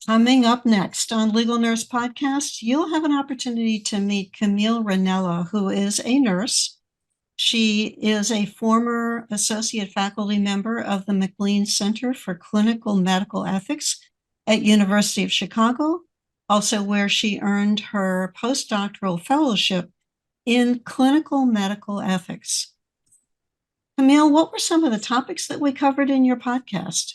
Coming up next on Legal Nurse Podcast, you'll have an opportunity to meet Camille Renella, who is a nurse. She is a former associate faculty member of the MacLean Center for Clinical Medical Ethics at University of Chicago, also where she earned her postdoctoral fellowship in clinical medical ethics. Camille, what were some of the topics that we covered in your podcast?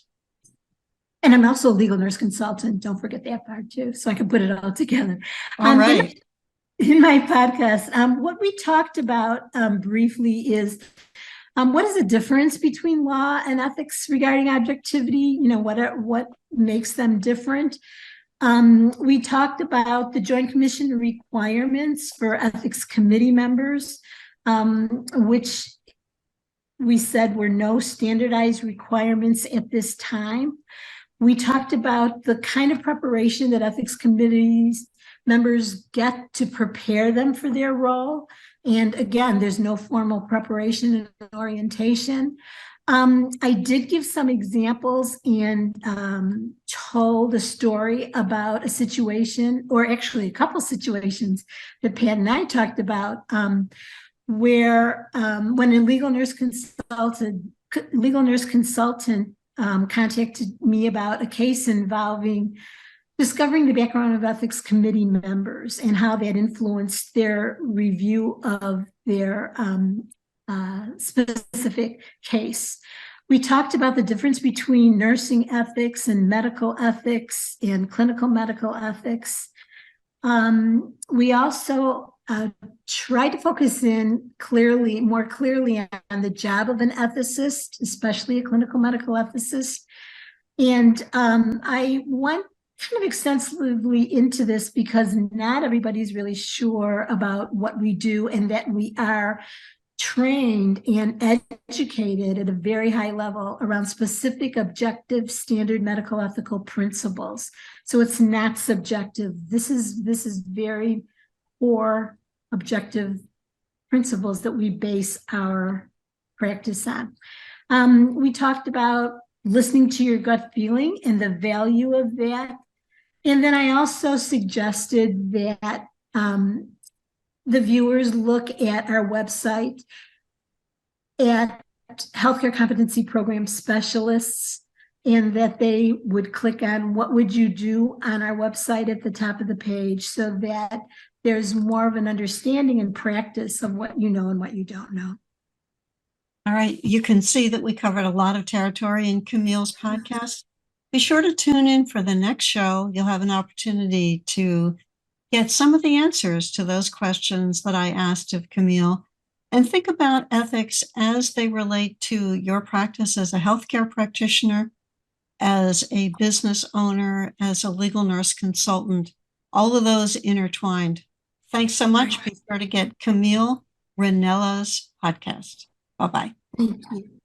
And I'm also a legal nurse consultant. Don't forget that part too, so I can put it all together. All right. In my podcast, what we talked about briefly is what is the difference between law and ethics regarding objectivity? You know, what makes them different? We talked about the Joint Commission requirements for ethics committee members, which we said were no standardized requirements at this time. We talked about the kind of preparation that ethics committees members get to prepare them for their role. And again, there's no formal preparation and orientation. I did give some examples and told a story about a situation, or actually a couple situations that Pat and I talked about, where when a legal nurse consultant contacted me about a case involving discovering the background of ethics committee members and how that influenced their review of their specific case. We talked about the difference between nursing ethics and medical ethics and clinical medical ethics. We also tried to focus in more clearly on the job of an ethicist, especially a clinical medical ethicist. And I went kind of extensively into this because not everybody's really sure about what we do, and that we are trained and educated at a very high level around specific objective standard medical ethical principles. So it's not subjective. This is very core objective principles that we base our practice on. We talked about listening to your gut feeling and the value of that. And then I also suggested that the viewers look at our website at healthcare competency program specialists, and that they would click on what would you do on our website at the top of the page, so that there's more of an understanding and practice of what you know and what you don't know. All right. You can see that we covered a lot of territory in Camille's podcast. Be sure to tune in for the next show. You'll have an opportunity to get some of the answers to those questions that I asked of Camille, and think about ethics as they relate to your practice as a healthcare practitioner, as a business owner, as a legal nurse consultant, all of those intertwined. Thanks so much. Be sure to get Camille Renella's podcast. Bye-bye. Thank you.